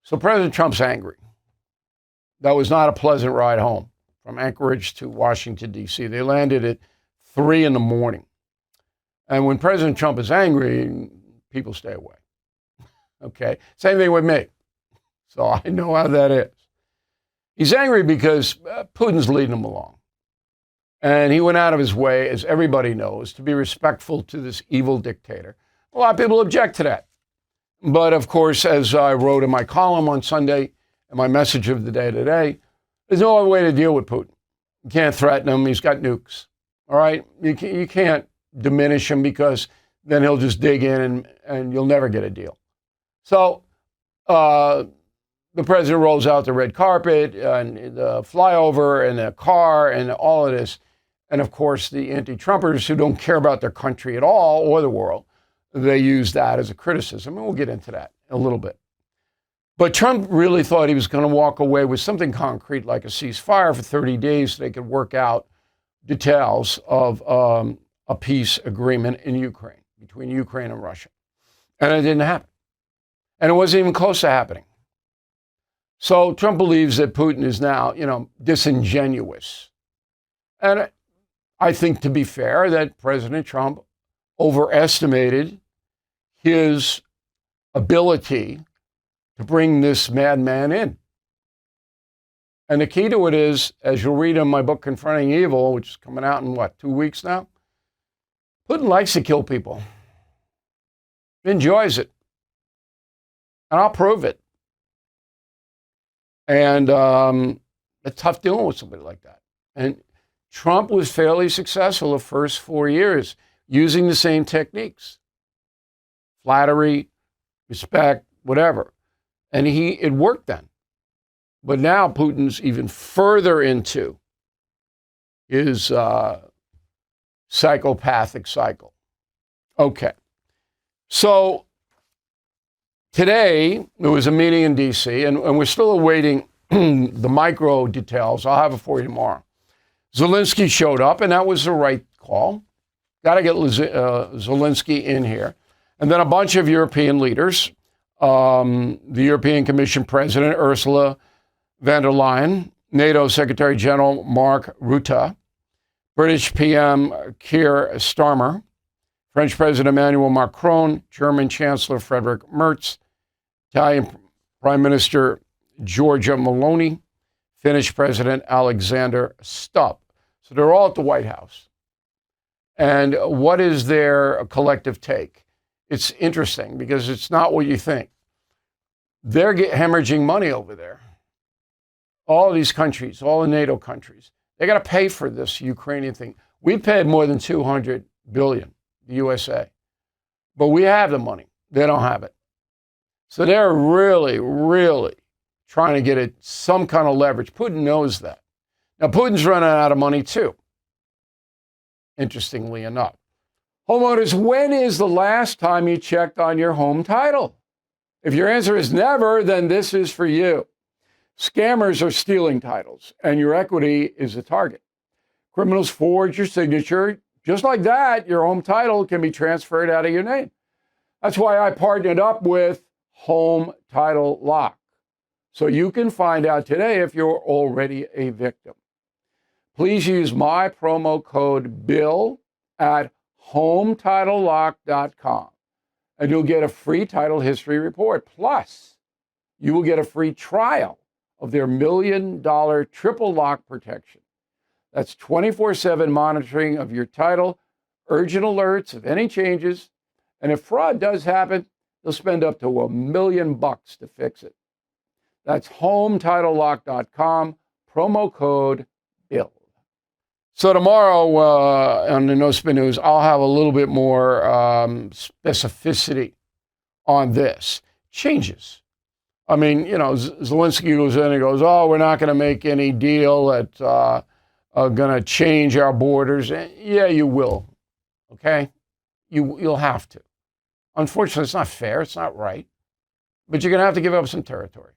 So President Trump's angry. That was not a pleasant ride home from Anchorage to Washington, D.C. They landed at 3 in the morning. And when President Trump is angry, people stay away. Okay? Same thing with me. So I know how that is. He's angry because Putin's leading him along. And he went out of his way, as everybody knows, to be respectful to this evil dictator. A lot of people object to that. But of course, as I wrote in my column on Sunday, and my message of the day today, there's no other way to deal with Putin. You can't threaten him. He's got nukes. All right? You can't diminish him, because then he'll just dig in and you'll never get a deal. So the president rolls out the red carpet and the flyover and the car and all of this. And of course, the anti-Trumpers, who don't care about their country at all or the world, they use that as a criticism. And we'll get into that in a little bit. But Trump really thought he was going to walk away with something concrete like a ceasefire for 30 days so they could work out details of a peace agreement in Ukraine, between Ukraine and Russia. And it didn't happen. And it wasn't even close to happening. So Trump believes that Putin is now, disingenuous. And I think, to be fair, that President Trump overestimated his ability to bring this madman in. And the key to it is, as you'll read in my book, Confronting Evil, which is coming out in 2 weeks now, Putin likes to kill people. He enjoys it. And I'll prove it. And it's tough dealing with somebody like that. And Trump was fairly successful the first 4 years using the same techniques. Flattery, respect, whatever. And it worked then. But now Putin's even further into his psychopathic cycle. Okay. So today, there was a meeting in D.C., and we're still awaiting the micro details. I'll have it for you tomorrow. Zelensky showed up, and that was the right call. Got to get Zelensky in here. And then a bunch of European leaders, the European Commission President, Ursula von der Leyen, NATO Secretary General Mark Rutte, British PM Keir Starmer, French President Emmanuel Macron, German Chancellor Friedrich Merz, Italian Prime Minister Giorgia Meloni, Finnish President Alexander Stubb. So they're all at the White House. And what is their collective take? It's interesting because it's not what you think. They're hemorrhaging money over there. All of these countries, all the NATO countries, they got to pay for this Ukrainian thing. We paid more than $200 billion, the USA. But we have the money. They don't have it. So they're really, really trying to get some kind of leverage. Putin knows that. Now, Putin's running out of money too, interestingly enough. Homeowners, when is the last time you checked on your home title? If your answer is never, then this is for you. Scammers are stealing titles, and your equity is a target. Criminals forge your signature. Just like that, your home title can be transferred out of your name. That's why I partnered up with Home Title Lock, so you can find out today if you're already a victim. Please use my promo code BILL at HometitleLock.com, and you'll get a free title history report. Plus, you will get a free trial of their $1 million triple lock protection. That's 24/7 monitoring of your title, urgent alerts of any changes, and if fraud does happen, they'll spend up to $1 million to fix it. That's HometitleLock.com, promo code BILL. So tomorrow on the No Spin News, I'll have a little bit more specificity on this. Changes. I mean, Zelensky goes in and goes, oh, we're not going to make any deal that's going to change our borders. Yeah, you will. Okay? You'll have to. Unfortunately, it's not fair. It's not right. But you're going to have to give up some territory.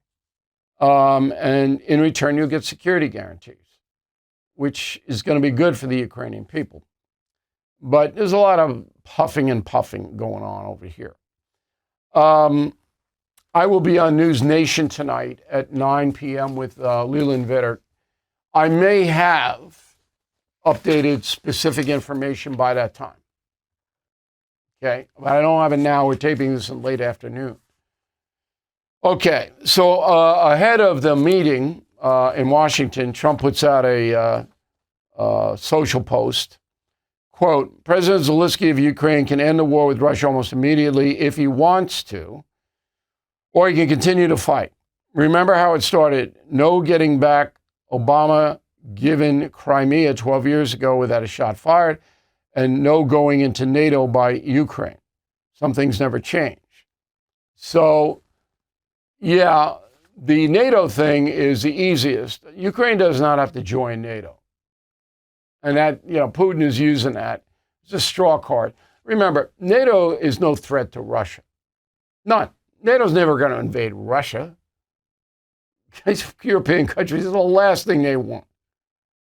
And in return, you'll get security guarantees, which is going to be good for the Ukrainian people. But there's a lot of huffing and puffing going on over here. I will be on News Nation tonight at 9 p.m. with Leland Vittert. I may have updated specific information by that time. Okay, but I don't have it now. We're taping this in late afternoon. Okay, so ahead of the meeting in Washington, Trump puts out a social post. Quote, President Zelensky of Ukraine can end the war with Russia almost immediately if he wants to, or he can continue to fight. Remember how it started. No getting back. Obama given Crimea 12 years ago without a shot fired, and no going into NATO by Ukraine. Some things never change. So, yeah, the NATO thing is the easiest. Ukraine does not have to join NATO. And that, Putin is using that. It's a straw card. Remember, NATO is no threat to Russia. None. NATO's never going to invade Russia. These European countries is the last thing they want.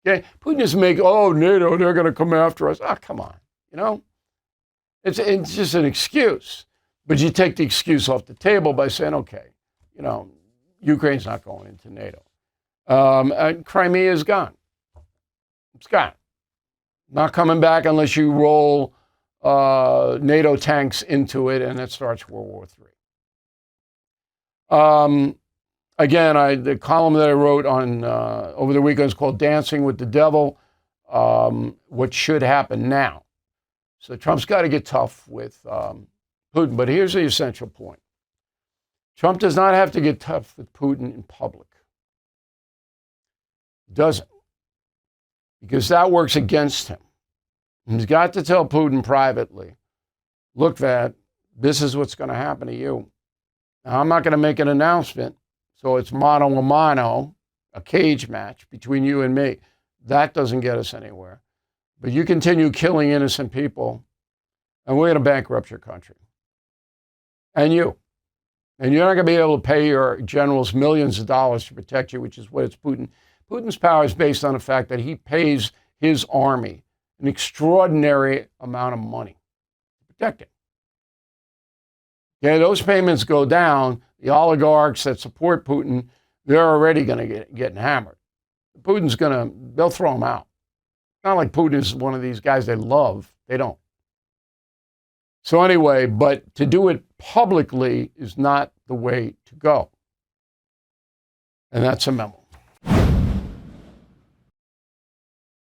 Okay? Putin just NATO, they're going to come after us. Oh, come on. It's just an excuse. But you take the excuse off the table by saying, okay, Ukraine's not going into NATO. And Crimea is gone. It's gone. Not coming back unless you roll NATO tanks into it, and it starts World War III. Again, the column that I wrote on over the weekend is called Dancing with the Devil, what should happen now. So Trump's got to get tough with Putin. But here's the essential point. Trump does not have to get tough with Putin in public. He doesn't. Because that works against him. He's got to tell Putin privately, look, Vad, this is what's going to happen to you. Now, I'm not going to make an announcement, so it's mano a mano, a cage match between you and me. That doesn't get us anywhere. But you continue killing innocent people, and we're going to bankrupt your country. And you. And you're not going to be able to pay your generals millions of dollars to protect you, which is what it's Putin. Putin's power is based on the fact that he pays his army an extraordinary amount of money to protect it. Okay, those payments go down. The oligarchs that support Putin, they're already going to get hammered. They'll throw him out. Not like Putin is one of these guys they love. They don't. So anyway, but to do it publicly is not the way to go. And that's a memo.